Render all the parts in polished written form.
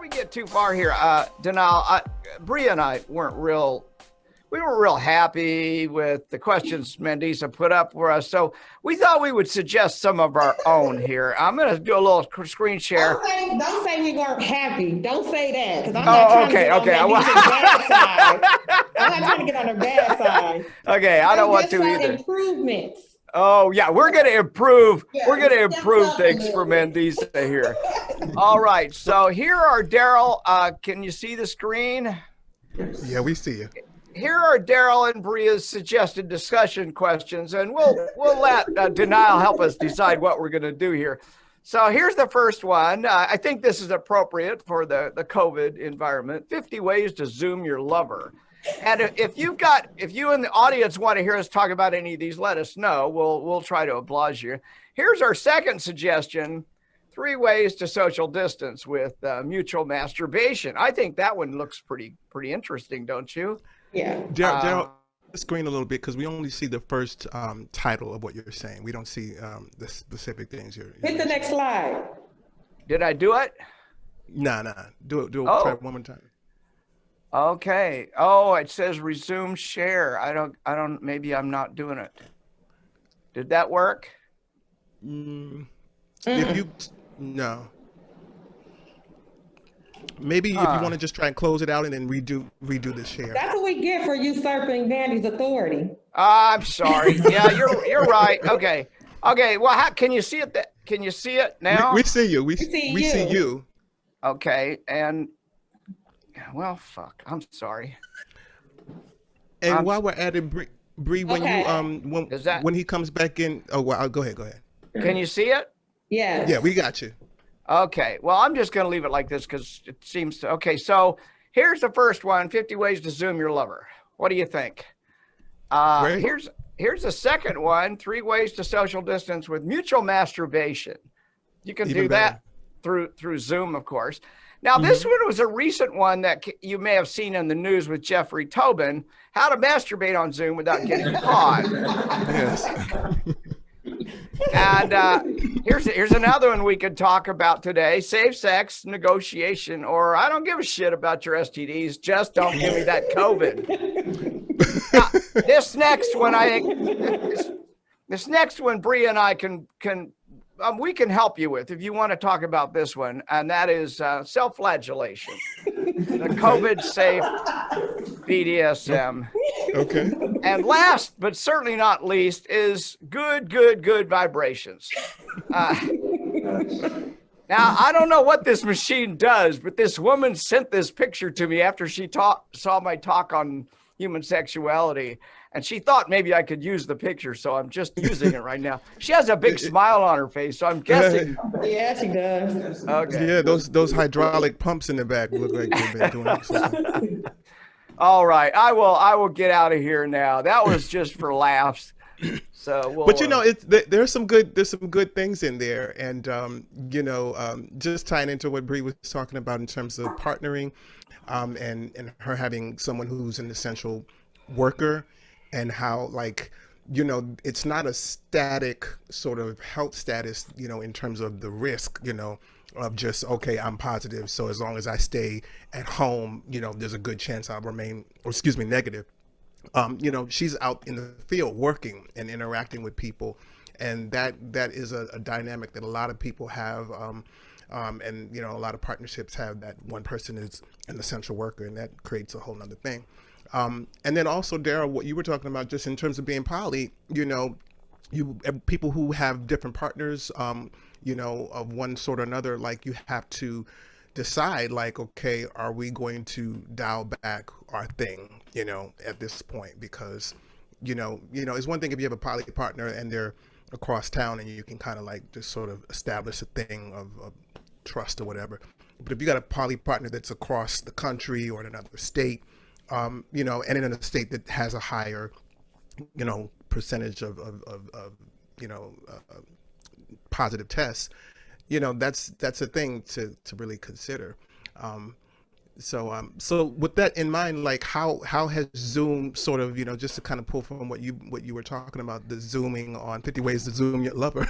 we get too far here, Danile, Bria and I weren't real happy with the questions Mandisa put up for us. So we thought we would suggest some of our own here. I'm going to do a little screen share. Don't say we weren't happy. Don't say that, because I'm not trying to get on Mandisa's bad side. I'm not trying to get on her bad side. Okay, I don't want to either. Improvements. Oh yeah, we're going to improve. We're going to improve things for Mandisa here. All right, so here are Darrel. Can you see the screen? Yeah, we see you. Here are Darrel and Bria's suggested discussion questions, and we'll let Danile help us decide what we're going to do here. So here's the first one. I think this is appropriate for the COVID environment. 50 ways to Zoom your lover. And if you in the audience want to hear us talk about any of these, let us know. We'll try to oblige you. Here's our second suggestion: 3 ways to social distance with mutual masturbation. I think that one looks pretty interesting, don't you? Yeah. Darrel, screen a little bit, because we only see the first title of what you're saying. We don't see the specific things you're Hit the next slide. Did I do it? Nah. Do it. Try it one more time. Okay. Oh, it says resume share. I don't, maybe I'm not doing it. Did that work? If you, no. Maybe if you want to just try and close it out and then redo the share. That's what we get for usurping Vandy's authority. I'm sorry. Yeah, you're right. Okay. Well, can you see it? Can you see it now? We see you. We see you. Okay. And well, fuck. I'm sorry. And while we're at it, Bree, when when he comes back in, go ahead. Can you see it? Yeah. Yeah, we got you. Okay, well, I'm just going to leave it like this because it seems to. Okay, so here's the first one: 50 ways to Zoom your lover. What do you think? Here's the second one: 3 ways to social distance with mutual masturbation. You can do that through Zoom, of course. Now, this one was a recent one that you may have seen in the news with Jeffrey Tobin: how to masturbate on Zoom without getting caught. Yes. And here's another one we could talk about today: safe sex negotiation, or I don't give a shit about your STDs, just don't give me that COVID. Now, this next one, I think this next one, Bria and I we can help you with if you want to talk about this one, and that is self-flagellation, the COVID safe BDSM. Okay. And last, but certainly not least, is good vibrations. Now, I don't know what this machine does, but this woman sent this picture to me after she saw my talk on human sexuality, and she thought maybe I could use the picture, so I'm just using it right now. She has a big smile on her face, so I'm guessing. Yeah, she does. Okay. Yeah, those hydraulic pumps in the back look like they've been doing something. All right, I will get out of here now. That was just for laughs. So, but there's some good things in there, and just tying into what Bree was talking about in terms of partnering, and her having someone who's an essential worker, and how it's not a static sort of health status, in terms of the risk, of just, okay, I'm positive, so as long as I stay at home, there's a good chance I'll remain, negative. She's out in the field working and interacting with people, and that is a dynamic that a lot of people have, and a lot of partnerships have, that one person is an essential worker, and that creates a whole nother thing. And then also, Darrel, what you were talking about, just in terms of being poly, people who have different partners, of one sort or another, you have to decide, okay, are we going to dial back our thing, at this point? Because, it's one thing if you have a poly partner and they're across town and you can kind of just sort of establish a thing of trust or whatever. But if you got a poly partner that's across the country or in another state, and in a state that has a higher, percentage of positive tests, that's a thing to really consider. So with that in mind, like how has Zoom sort of, just to kind of pull from what you were talking about, the Zooming on 50 Ways to Zoom Your Lover,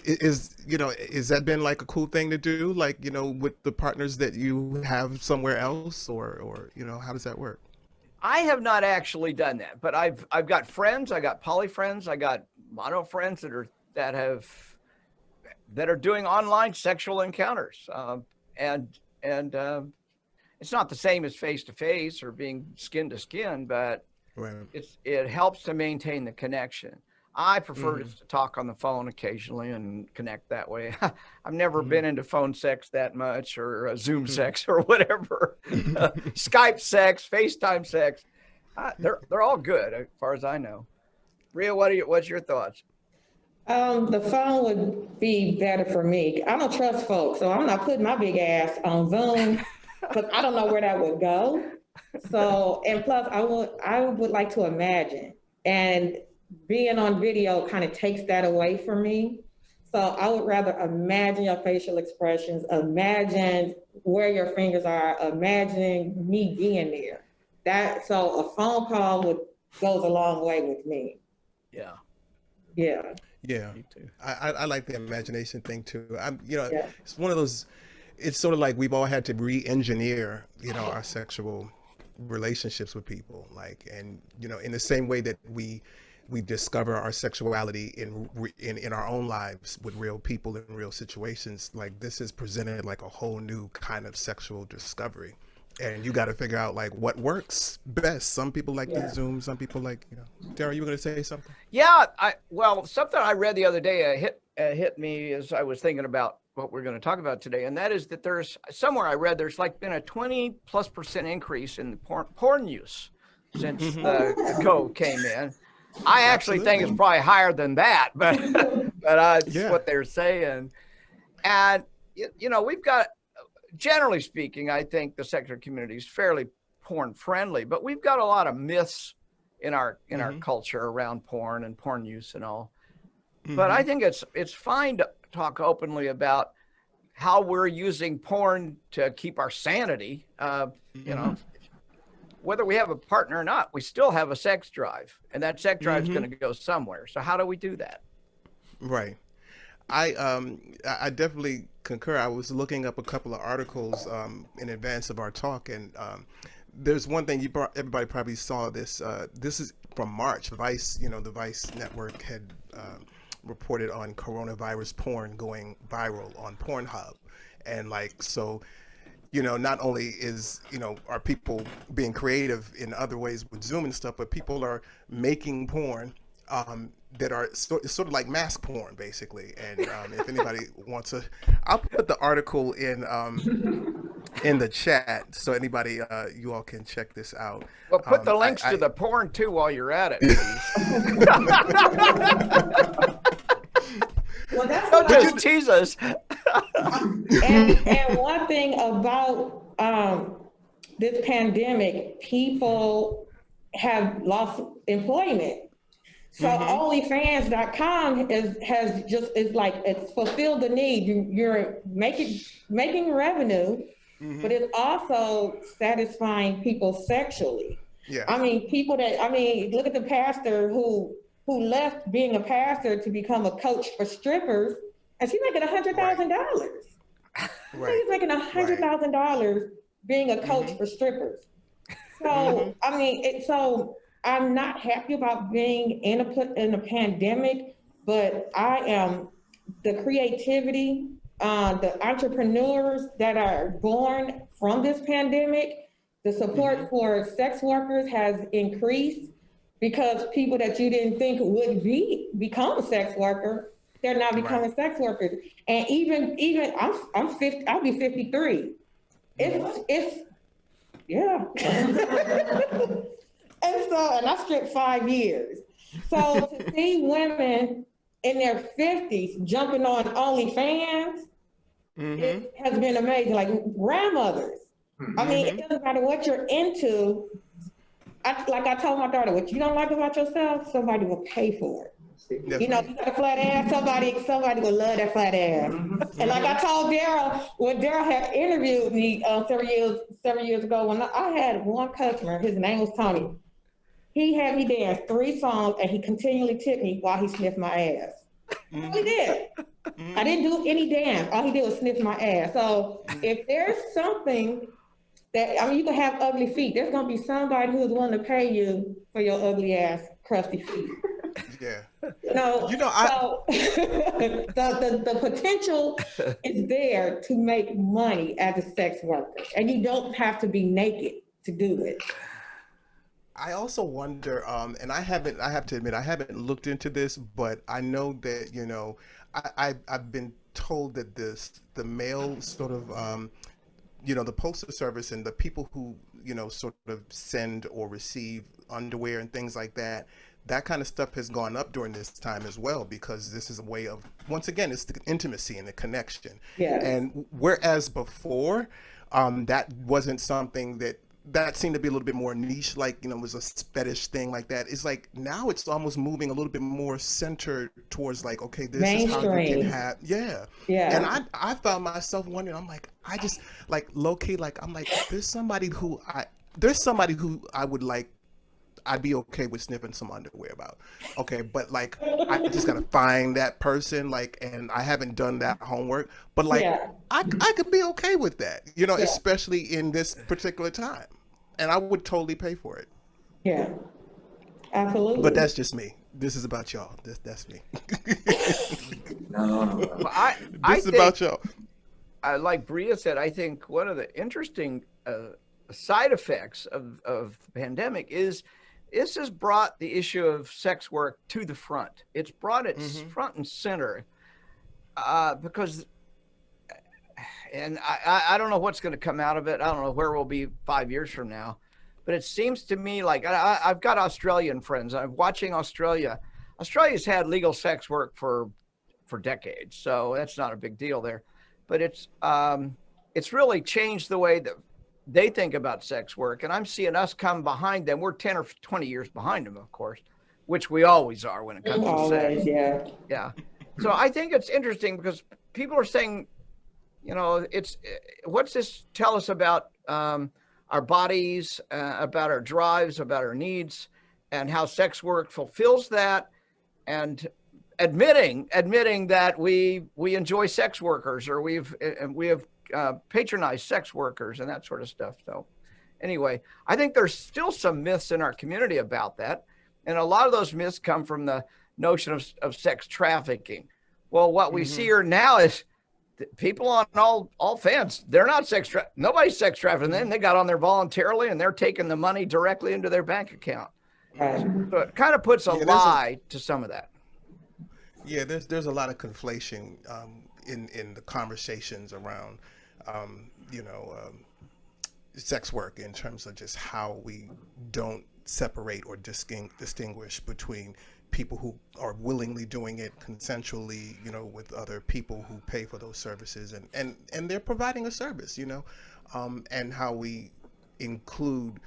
is that been like a cool thing to do, like, with the partners that you have somewhere else, or how does that work? I have not actually done that, but I've got friends, I got poly friends, I got mono friends that are doing online sexual encounters, and it's not the same as face to face or being skin to skin, but Right. it helps to maintain the connection. I prefer just to talk on the phone occasionally and connect that way. I've never been into phone sex that much, or Zoom sex or whatever. Skype sex, FaceTime sex. They're all good as far as I know. Rhea, what's your thoughts? The phone would be better for me. I don't trust folks, so I'm not putting my big ass on Zoom because I don't know where that would go. So, and plus I would like to imagine, and being on video kind of takes that away from me. So I would rather imagine your facial expressions, imagine where your fingers are, imagine me being there. So a phone call goes a long way with me. Yeah. Yeah. Yeah, Me too. I like the imagination thing too. Yeah. It's one of those. It's sort of like we've all had to re-engineer, our sexual relationships with people, like, and in the same way that we discover our sexuality in our own lives with real people in real situations. Like, this is presented like a whole new kind of sexual discovery, and you got to figure out like what works best. Some people like the Zoom, some people like, Darrel, you were going to say something? Yeah, something I read the other day hit me as I was thinking about what we're going to talk about today, and that is that there's somewhere I read there's like been a 20+% increase in porn use since the code came in. I actually think it's probably higher than that, but it's what they're saying. And we've got, generally speaking, I think the secular community is fairly porn friendly, but we've got a lot of myths in our culture around porn and porn use and all. But I think it's fine to talk openly about how we're using porn to keep our sanity. Whether we have a partner or not, we still have a sex drive, and that sex drive is going to go somewhere. So how do we do that? Right. I definitely concur. I was looking up a couple of articles in advance of our talk, and there's one thing everybody probably saw this. This is from March. Vice, the Vice network had reported on coronavirus porn going viral on Pornhub, and not only is, are people being creative in other ways with Zoom and stuff, but people are making porn that are sort of like mask porn, basically. And if anybody wants to, I'll put the article in the chat so anybody, you all can check this out. Well, put the links to the porn too while you're at it, please. Well, that's don't just tease us. and one thing about this pandemic, people have lost employment. So OnlyFans.com is like, it's fulfilled the need. You're making revenue, but it's also satisfying people sexually. Yeah. Look at the pastor who left being a pastor to become a coach for strippers, and she's making $100,000. Right. She's making $100,000 being a coach for strippers. So so I'm not happy about being in a pandemic, but I am the creativity, the entrepreneurs that are born from this pandemic. The support for sex workers has increased, because people that you didn't think would become a sex worker, they're now becoming sex workers. And even I'm 50, I'll be 53. It's and I stripped 5 years. So to see women in their 50s jumping on OnlyFans, it has been amazing. Like grandmothers. It doesn't matter what you're into. I told my daughter, what you don't like about yourself, somebody will pay for it. You know, you got a flat ass, somebody will love that flat ass. And like I told Darrel, when Darrel had interviewed me several years ago, when I had one customer, his name was Tony. He had me dance 3 songs and he continually tipped me while he sniffed my ass. All he did. I didn't do any dance. All he did was sniff my ass. So if there's something that, I mean, you can have ugly feet. There's gonna be somebody who's willing to pay you for your ugly ass, crusty feet. Yeah. So the potential is there to make money as a sex worker, and you don't have to be naked to do it. I also wonder, and I have to admit, I haven't looked into this, but I know that, you know, I've been told that the male sort of, you know, the postal service and the people who, you know, sort of send or receive underwear and things like that, that kind of stuff has gone up during this time as well, because this is a way of, once again, it's the intimacy and the connection. Yeah. And whereas before, that wasn't something that seemed to be a little bit more niche, like, you know, it was a fetish thing like that. It's like now it's almost moving a little bit more centered towards like, okay, this mainstream. is how you can have, yeah. Yeah. And I found myself wondering, I'm like, I just like low key, like, I'm like, there's somebody who I would like, I'd be okay with sniffing some underwear about. Okay, but like, I just gotta find that person, like, and I haven't done that homework, but like, I could be okay with that, you know, especially in this particular time. And I would totally pay for it. Yeah, absolutely. But that's just me. This is about y'all. That's me. No. This is about y'all. Like Bria said, I think one of the interesting side effects of the pandemic is this has brought the issue of sex work to the front. It's brought it front and center because, and I don't know what's going to come out of it. I don't know where we'll be 5 years from now, but it seems to me like I've got Australian friends. I'm watching Australia. Australia's had legal sex work for decades, so that's not a big deal there. But it's really changed the way that they think about sex work, and I'm seeing us come behind them. We're 10 or 20 years behind them, of course, which we always are when it comes to sex. Yeah. So I think it's interesting because people are saying, you know, what's this tell us about our bodies, about our drives, about our needs, and how sex work fulfills that, and admitting that we enjoy sex workers, or we have patronized sex workers and that sort of stuff. So anyway, I think there's still some myths in our community about that. And a lot of those myths come from the notion of sex trafficking. Well, what we see here now is people on all fans, they're not nobody's sex trafficking them. They got on there voluntarily and they're taking the money directly into their bank account. So it kind of puts a lie to some of that. Yeah, there's a lot of conflation in the conversations around sex work, in terms of just how we don't separate or distinguish between people who are willingly doing it consensually, you know, with other people who pay for those services, and they're providing a service, you know, and how we include,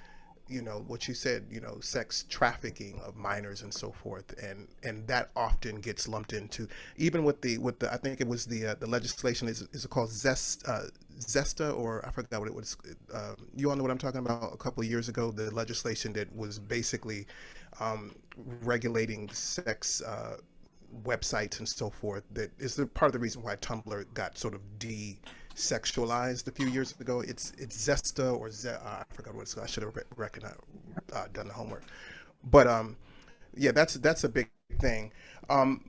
you know, what you said, you know, sex trafficking of minors and so forth, and that often gets lumped into, even with the I think it was the legislation is it called Zesta, or I forgot what it was. You all know what I'm talking about. A couple of years ago, the legislation that was basically regulating sex websites and so forth. That is part of the reason why Tumblr got sort of desexualized a few years ago. It's Zesta or I forgot what it's called. I should have done the homework. But yeah, that's a big thing.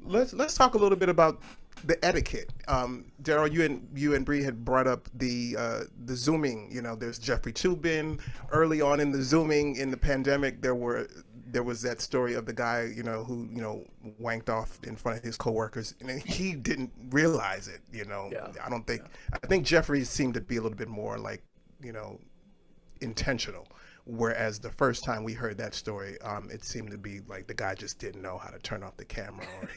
Let's talk a little bit about the etiquette. Darrel, you and Bree had brought up the Zooming. You know, there's Jeffrey Toobin. Early on in the Zooming in the pandemic, there was that story of the guy, you know, who, you know, wanked off in front of his coworkers, and he didn't realize it. You know, I think Jeffrey seemed to be a little bit more like, you know, intentional. Whereas the first time we heard that story, it seemed to be like the guy just didn't know how to turn off the camera, or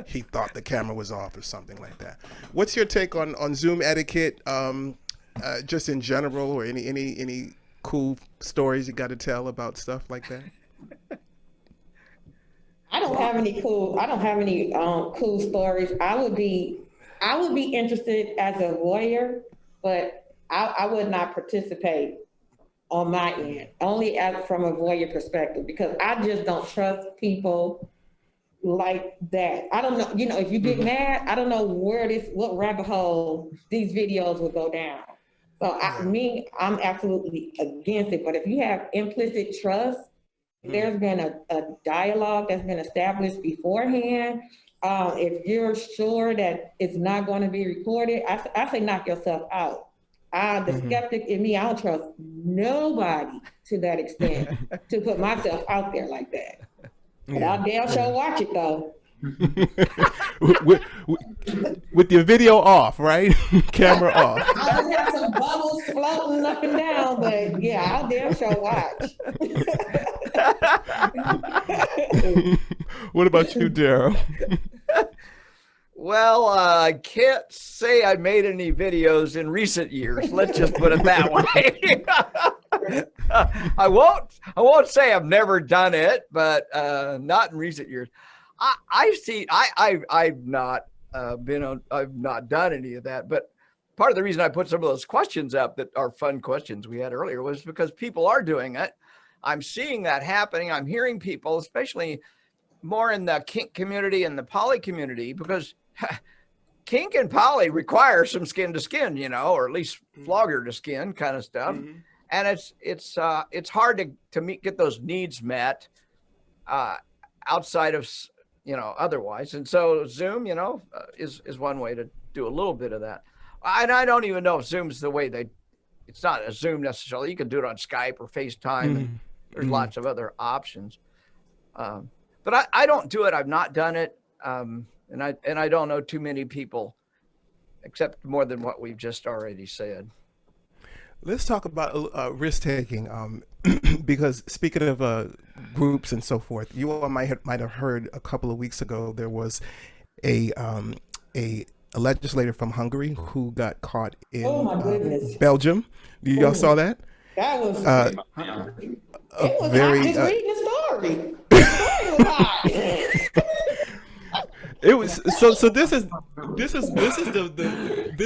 he thought the camera was off or something like that. What's your take on Zoom etiquette, just in general, or any cool stories you got to tell about stuff like that? I don't have any cool stories. I would be interested as a lawyer, but I would not participate on my end, only from a lawyer perspective, because I just don't trust people like that. I don't know, if you get mad, I don't know what rabbit hole these videos will go down. So I'm absolutely against it. But if you have implicit trust, there's been a dialogue that's been established beforehand. If you're sure that it's not going to be recorded, I say knock yourself out. The skeptic in me, I don't trust nobody to that extent to put myself out there like that. But I'll damn sure watch it though. with your video off, right? Camera off. I just have some bubbles floating up and down, but yeah, I'll damn sure watch. What about you, Darrel? Well, I can't say I made any videos in recent years. Let's just put it that way. I won't say I've never done it, but not in recent years. I've not done any of that. But part of the reason I put some of those questions up that are fun questions we had earlier was because people are doing it. I'm seeing that happening. I'm hearing people, especially more in the kink community and the poly community, because kink and poly require some skin to skin, or at least flogger to skin kind of stuff. And it's hard to get those needs met outside of, otherwise. And so Zoom, is one way to do a little bit of that. And I don't even know if Zoom's the way it's not a Zoom necessarily. You can do it on Skype or FaceTime. And there's lots of other options. But I don't do it. I've not done it. And I don't know too many people, except more than what we've just already said. Let's talk about risk taking, because speaking of groups and so forth, you all might have heard a couple of weeks ago there was a legislator from Hungary who got caught in Belgium. Y'all saw that? That was it was very just reading the story. The story was hot. It was so. This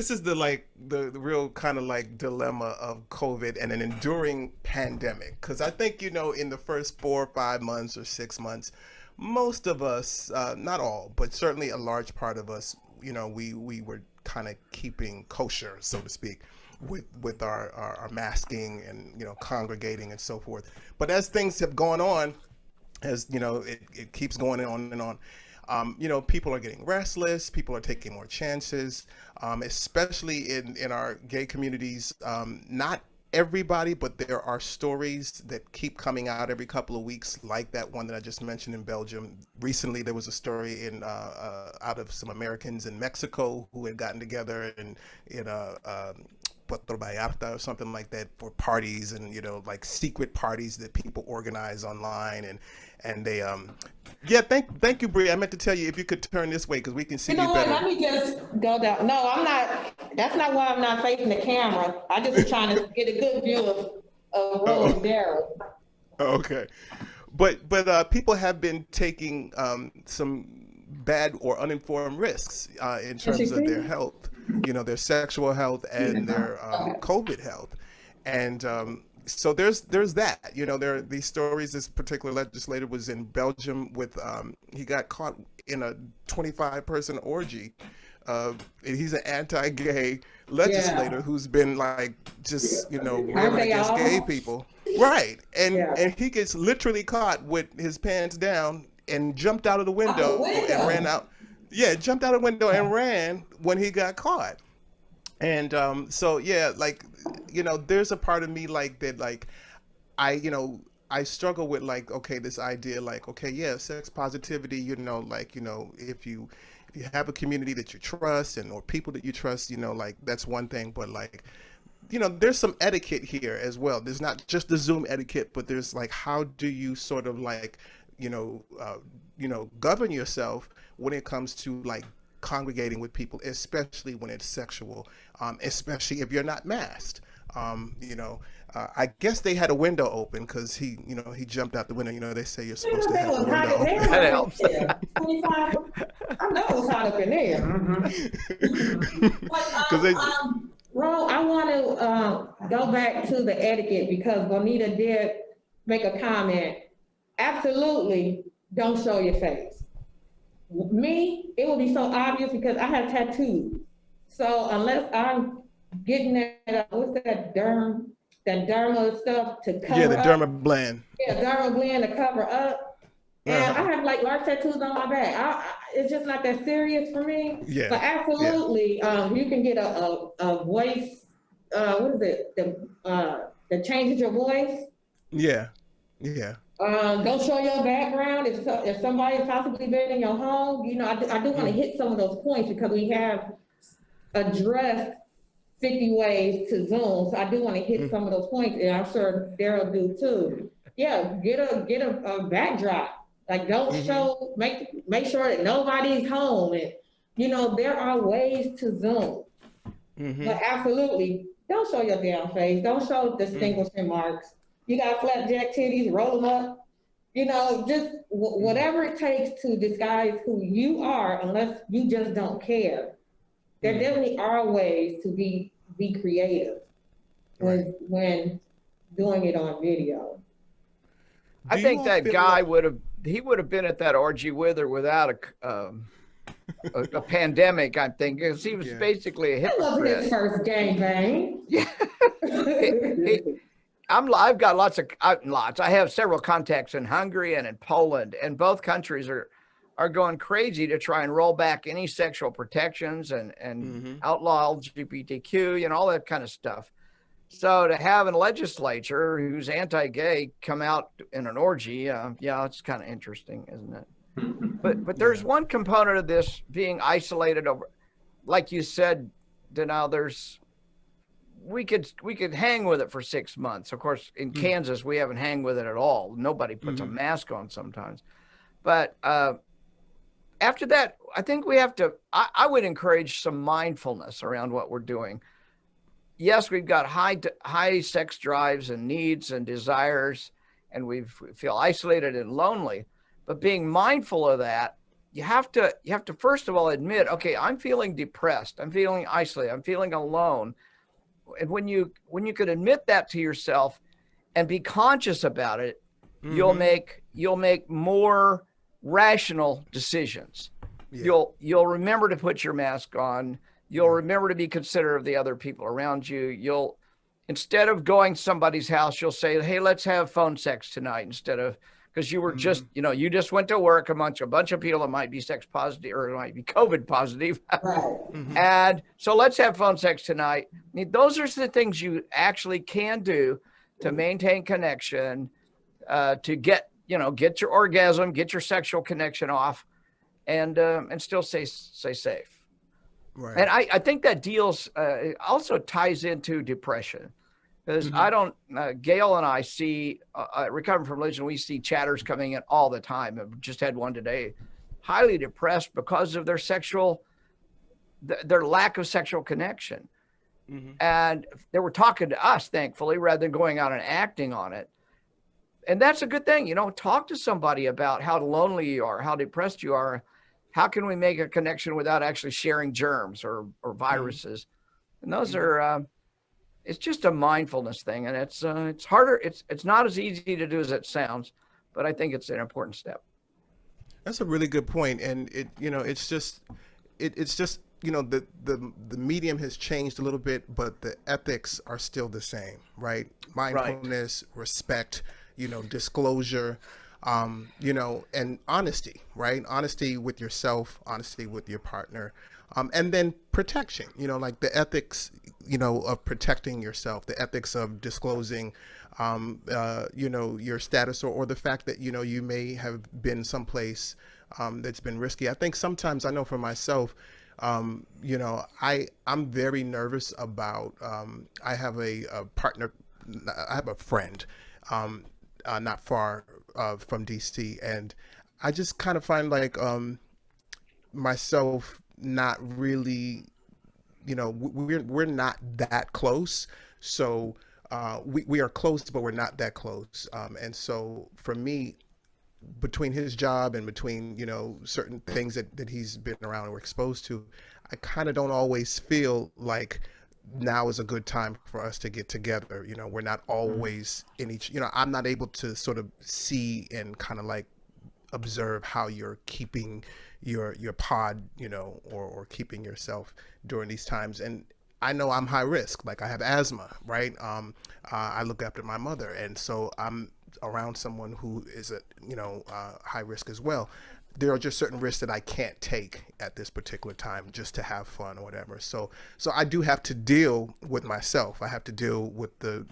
is the real kind of like dilemma of COVID and an enduring pandemic. Because I think in the first 4 or 5 months or 6 months, most of us, not all, but certainly a large part of us, we were kind of keeping kosher, so to speak, with our masking and congregating and so forth. But as things have gone on, as it keeps going on and on. People are getting restless. People are taking more chances, especially in our gay communities. Not everybody, but there are stories that keep coming out every couple of weeks, like that one that I just mentioned in Belgium. Recently, there was a story out of some Americans in Mexico who had gotten together in Puerto Vallarta or something like that for parties and like secret parties that people organize online and they thank you, Bree. I meant to tell you if you could turn this way because we can see you better. Let me just go down. No, I'm not. That's not why I'm not facing the camera. I just was trying to get a good view of Roland and Darrel. Okay, but people have been taking some bad or uninformed risks in terms of their health, their sexual health and their COVID health, and so there's that. There are these stories. This particular legislator was in Belgium with he got caught in a 25-person orgy. He's an anti-gay legislator who's been like just railing against gay people, right? And he gets literally caught with his pants down and jumped out of the window and ran out. Yeah, jumped out of the window and ran when he got caught. And there's a part of me like that, like I struggle with like, okay, this idea like, okay, yeah, sex positivity, if you have a community that you trust or people that you trust, like that's one thing, but like, there's some etiquette here as well. There's not just the Zoom etiquette, but there's like, how do you sort of like, govern yourself when it comes to like congregating with people, especially when it's sexual, especially if you're not masked. You know, I guess they had a window open because he, you know, he jumped out the window. You know, they say you're supposed to have a window open. That helps. 25, I know it was hot up in there. Ron, I want to go back to the etiquette because Bonita did make a comment. Absolutely, don't show your face. Me, it will be so obvious because I have tattoos. So unless I'm getting that, what's that derma stuff to cover up. Yeah, the derma blend. Yeah, derma blend to cover up. And I have like large tattoos on my back. It's just not that serious for me. Yeah. But absolutely, you can get a voice, what is it? The changes your voice. Yeah, yeah. Don't show your background. If somebody's possibly been in your home, you know, I do want to hit some of those points because we have addressed 50 ways to Zoom. So I do want to hit some of those points, and I'm sure Darrel do too. Yeah, get a backdrop. Like don't show, make sure that nobody's home. And you know, there are ways to Zoom. But absolutely, don't show your damn face. Don't show distinguishing marks. You got flapjack titties, roll them up. You know, just whatever it takes to disguise who you are, unless you just don't care. There definitely are ways to be creative when doing it on video. I think that guy would have been at that orgy with or without a pandemic, I'm thinking, because he was basically a hypocrite. That wasn't his first gangbang. Yeah. I've got lots. I have several contacts in Hungary and in Poland, and both countries are going crazy to try and roll back any sexual protections and outlaw LGBTQ, you know, all that kind of stuff. So to have a legislature who's anti-gay come out in an orgy, yeah, it's kind of interesting, isn't it? But there's one component of this being isolated over, like you said, Danile, we could hang with it for 6 months. Of course, in Kansas, we haven't hang with it at all. Nobody puts a mask on sometimes. But after that, I think we have to, I would encourage some mindfulness around what we're doing. Yes, we've got high sex drives and needs and desires, and we feel isolated and lonely. But being mindful of that, you have to first of all admit, okay, I'm feeling depressed, I'm feeling isolated, I'm feeling alone. And when you can admit that to yourself and be conscious about it, you'll make more rational decisions. Yeah. You'll remember to put your mask on. You'll remember to be considerate of the other people around you. You'll, instead of going to somebody's house, you'll say, hey, let's have phone sex tonight, instead of, because you were just, you know, you just went to work amongst a bunch of people that might be sex positive or might be COVID positive. And so let's have phone sex tonight. I mean, those are the things you actually can do to maintain connection, to get your orgasm, get your sexual connection off, and still stay safe. Right. And I think that deals, also ties into depression. Because Gail and I see, recovering from religion, we see chatters coming in all the time. I've just had one today, highly depressed because of their lack of sexual connection. And they were talking to us, thankfully, rather than going out and acting on it. And that's a good thing, you know, talk to somebody about how lonely you are, how depressed you are. How can we make a connection without actually sharing germs or viruses? And those are, it's just a mindfulness thing, and it's harder. It's not as easy to do as it sounds, but I think it's an important step. That's a really good point, and it's just the medium has changed a little bit, but the ethics are still the same, right? Mindfulness, respect, disclosure, and honesty, right? Honesty with yourself, honesty with your partner, and then protection, like the ethics, of protecting yourself, the ethics of disclosing, your status or the fact that, you may have been someplace that's been risky. I think sometimes, I know for myself, I'm very nervous about, I have a partner, I have a friend, not far from DC, and I just kind of find like myself not really we're not that close. So we are close, but we're not that close. And so for me, between his job and between, certain things that he's been around or exposed to, I kind of don't always feel like now is a good time for us to get together. We're not always in each, I'm not able to sort of see and kind of like observe how you're keeping your pod, or keeping yourself during these times. And I know I'm high risk, like I have asthma, right? I look after my mother, and so I'm around someone who is at high risk as well. There are just certain risks that I can't take at this particular time just to have fun or whatever. So I do have to deal with myself. I have to deal with the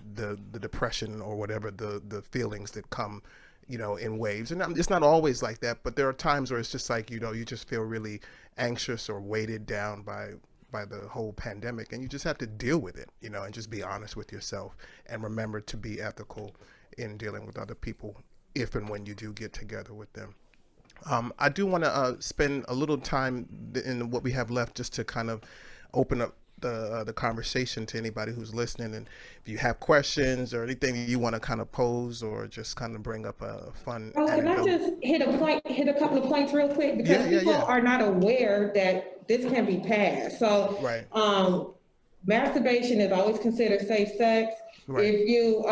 depression or whatever, the feelings that come, in waves. And it's not always like that, but there are times where it's just like, you just feel really anxious or weighted down by the whole pandemic, and you just have to deal with it, and just be honest with yourself and remember to be ethical in dealing with other people if and when you do get together with them. I do want to spend a little time in what we have left just to kind of open up the conversation to anybody who's listening. And if you have questions or anything you want to kind of pose or just kind of bring up a fun Can I just hit a couple of points real quick? Because people are not aware that this can be passed. So right. Masturbation is always considered safe sex. Right. If you,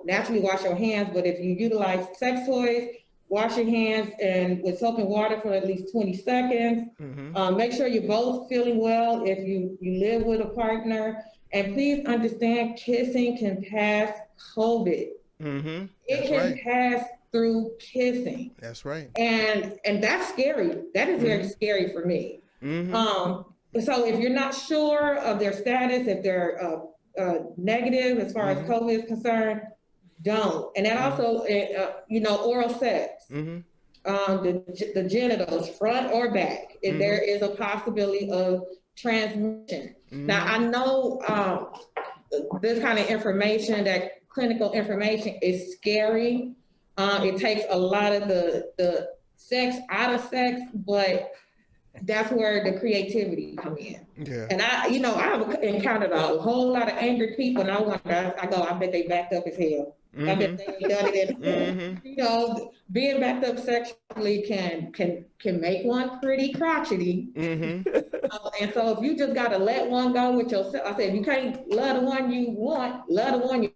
naturally wash your hands, but if you utilize sex toys, wash your hands and with soap and water for at least 20 seconds. Mm-hmm. Make sure you're both feeling well if you live with a partner. And please understand, kissing can pass COVID. Mm-hmm. It can pass through kissing. That's right. And that's scary. That is very scary for me. Mm-hmm. So if you're not sure of their status, if they're negative as far as COVID is concerned, don't. And that also, oral sex, the genitals, front or back, if there is a possibility of transmission. Now, I know this kind of information, that clinical information, is scary. It takes a lot of the sex out of sex, but that's where the creativity come in. Yeah. And I've encountered a whole lot of angry people, and I bet they backed up as hell. I bet they done it. Being backed up sexually can make one pretty crotchety. And so if you just got to let one go with yourself, I said, if you can't love the one you want, love the one you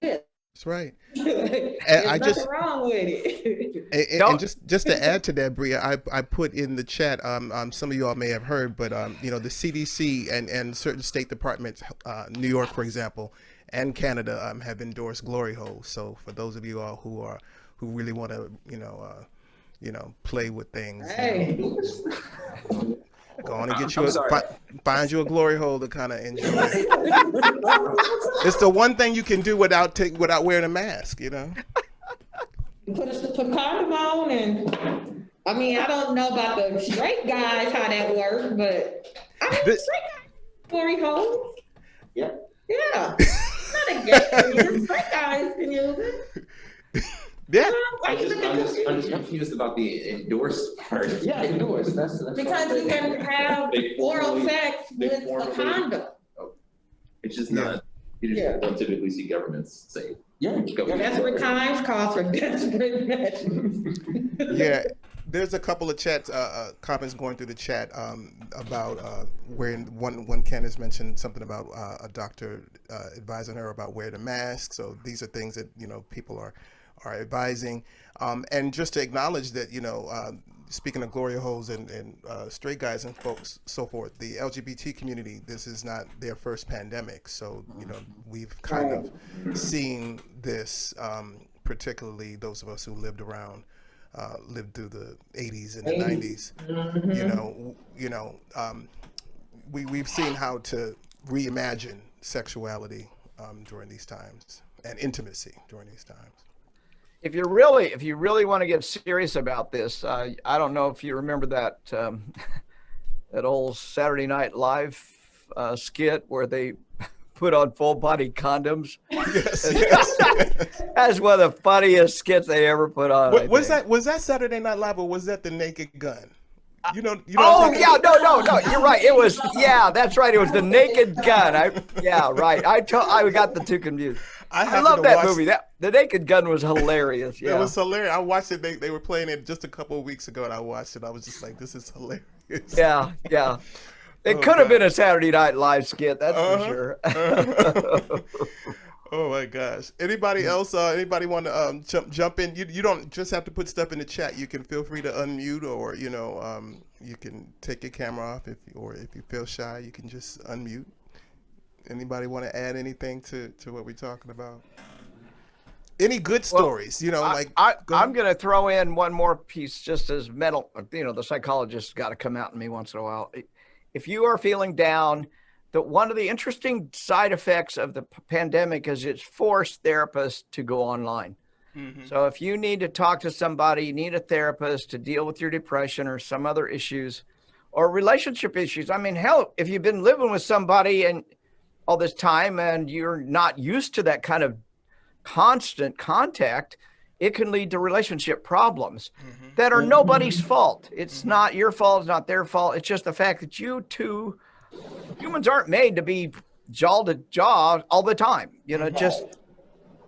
with. That's right. There's nothing wrong with it. And just to add to that, Bria, I put in the chat, some of you all may have heard, but the CDC and certain state departments, New York, for example, and Canada, have endorsed glory holes. So for those of you all who really want to, play with things, go on and get you find you a glory hole to kind of enjoy. It's the one thing you can do without wearing a mask, Put condom on, and I don't know about the straight guys how that works, but straight guys glory holes. Yeah. Not a gay. Straight guys can use it. Yeah. I'm just confused about the endorsed part. Yeah, endorsed. That's because you can have oral sex with a condom. It's just not. You just don't typically see governments say. Yeah. Desperate times calls for desperate measures. Yeah. There's a couple of comments going through the chat about where one Candace mentioned something about a doctor advising her about wearing a mask. So these are things that people are advising, and just to acknowledge that speaking of glory holes and straight guys and folks, so forth, the LGBT community, this is not their first pandemic. So we've kind of seen this, particularly those of us who lived through the 80s and the 90s. We've seen how to reimagine sexuality during these times and intimacy during these times. If you really want to get serious about this, I don't know if you remember that that old Saturday Night Live skit where they put on full body condoms. Yes. That's one of the funniest skits they ever put on. Was that Saturday Night Live, or was that The Naked Gun? You know. Oh yeah, no. You're right. It was that's right. It was The Naked Gun. Right. I got the two confused. I love that movie. The Naked Gun was hilarious. Yeah, it was hilarious. I watched it. They were playing it just a couple of weeks ago, and I watched it. I was just like, this is hilarious. Yeah. It could have been a Saturday Night Live skit. That's for sure. Oh my gosh! Anybody else? Anybody want to jump in? You don't just have to put stuff in the chat. You can feel free to unmute, or you can take your camera off if you feel shy, you can just unmute. Anybody want to add anything to what we're talking about? Any good stories? I'm going to throw in one more piece, just as mental. The psychologist's got to come out in me once in a while. If you are feeling down, that one of the interesting side effects of the pandemic is it's forced therapists to go online. Mm-hmm. So if you need to talk to somebody, you need a therapist to deal with your depression or some other issues or relationship issues. I mean, hell, if you've been living with somebody and all this time and you're not used to that kind of constant contact, it can lead to relationship problems that are nobody's fault. It's not your fault. It's not their fault. It's just the fact that humans aren't made to be jaw to jaw all the time. Just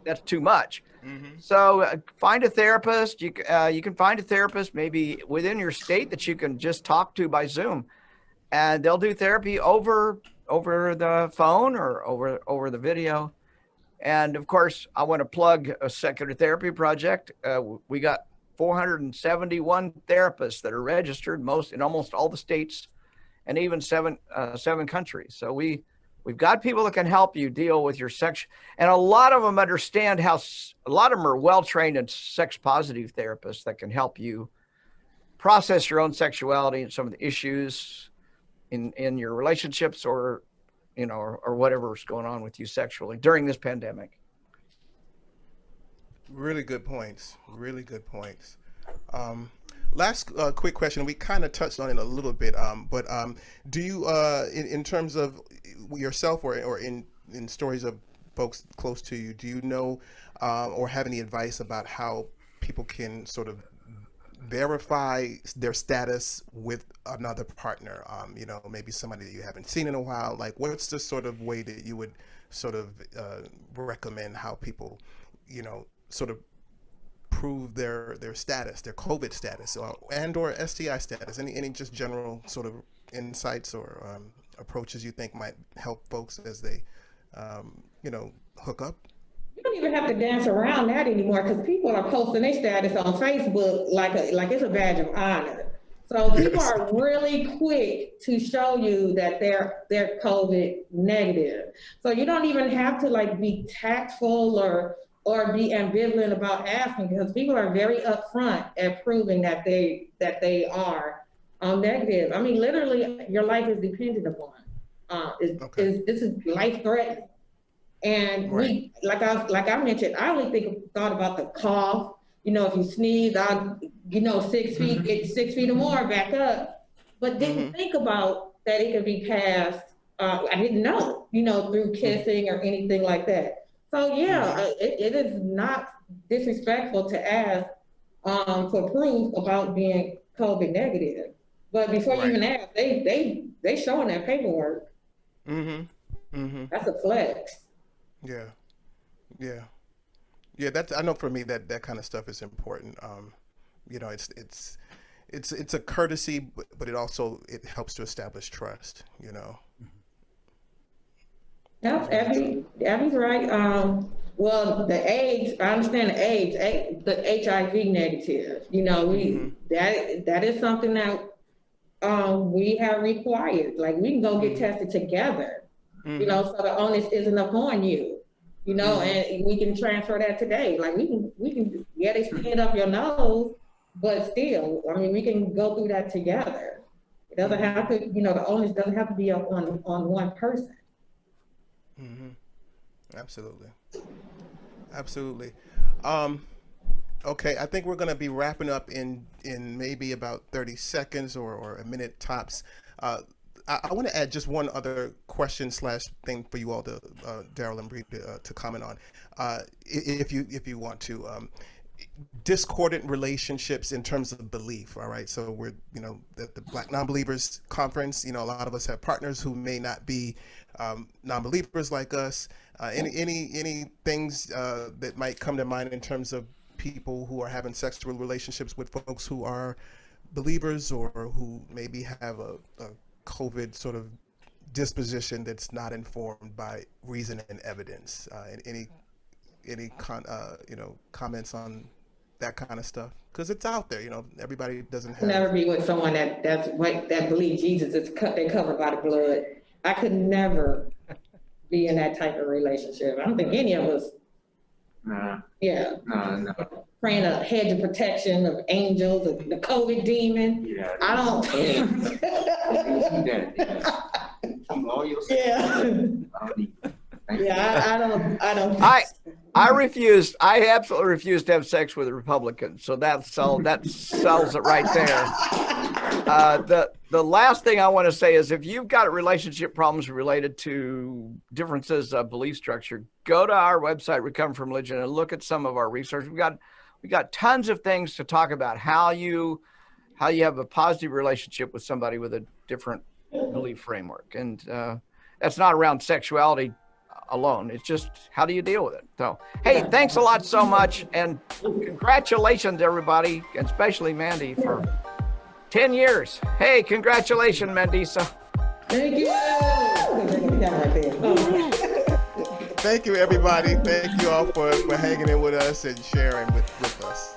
that's too much. So find a therapist. You can find a therapist maybe within your state that you can just talk to by Zoom, and they'll do therapy over the phone or over the video. And of course, I want to plug a secular therapy project. We got 471 therapists that are registered, in almost all the states, and even seven countries. So we've got people that can help you deal with your sex, and a lot of them understand a lot of them are well-trained and sex positive therapists that can help you process your own sexuality and some of the issues in your relationships or whatever's going on with you sexually during this pandemic. Really good points. Last quick question. We kind of touched on it a little bit, but do you, in terms of yourself or in stories of folks close to you, do you know or have any advice about how people can sort of verify their status with another partner? Maybe somebody that you haven't seen in a while. Like, what's the sort of way that you would sort of recommend how people, sort of prove their status, their COVID status, or STI status? Any just general sort of insights or approaches you think might help folks as they, hook up? You don't even have to dance around that anymore because people are posting their status on Facebook like it's a badge of honor. So people are really quick to show you that they're COVID negative. So you don't even have to be tactful or be ambivalent about asking, because people are very upfront at proving that they are negative. I mean, literally, your life is dependent upon. This is life threatening. And right. Like I mentioned, I only thought about the cough. If you sneeze, I'll 6 feet, get 6 feet or more back up. But didn't think about that it could be passed. I didn't know, through kissing or anything like that. So it is not disrespectful to ask for proof about being COVID negative. But before you even ask, they showing that paperwork. That's a flex. Yeah. That's, I know for me that kind of stuff is important. It's a courtesy, but it helps to establish trust. Yep, Abby's right. Well, the AIDS, I understand the AIDS, the HIV negative. That is something that we have required. Like, we can go get tested together. So the onus isn't upon you. And we can transfer that today. Like, we can they stand up your nose, but still, I mean, we can go through that together. It doesn't have to, the onus doesn't have to be up on one person. Absolutely. Okay, I think we're going to be wrapping up in maybe about 30 seconds or a minute tops. I want to add just one other question / thing for you all to Darrel and Bridgett to comment on, if you want to. discordant relationships in terms of belief. All right, so we're, you know, the Black Nonbelievers conference, you know, a lot of us have partners who may not be non-believers like us. Any things that might come to mind in terms of people who are having sexual relationships with folks who are believers, or who maybe have a COVID sort of disposition that's not informed by reason and evidence. Any comments on that kind of stuff? Because it's out there, you know, everybody doesn't have. Never be with someone that believes Jesus is they're covered by the blood. I could never be in that type of relationship. I don't think any of us. Nah. Yeah. No. Praying a hedge of protection of angels, the COVID demon. Yeah. I don't. I refuse. I absolutely refuse to have sex with a Republican. So that sells it right there. The last thing I want to say is, if you've got relationship problems related to differences of belief structure, go to our website, Recover from Religion, and look at some of our research. We got tons of things to talk about how you have a positive relationship with somebody with a different belief framework, and that's not around sexuality alone. It's just, how do you deal with it? So, hey, thanks a lot so much, and congratulations everybody, and especially Mandy, for 10 years. Hey, congratulations, Mandisa. Thank you. Thank you, everybody. Thank you all for hanging in with us and sharing with us.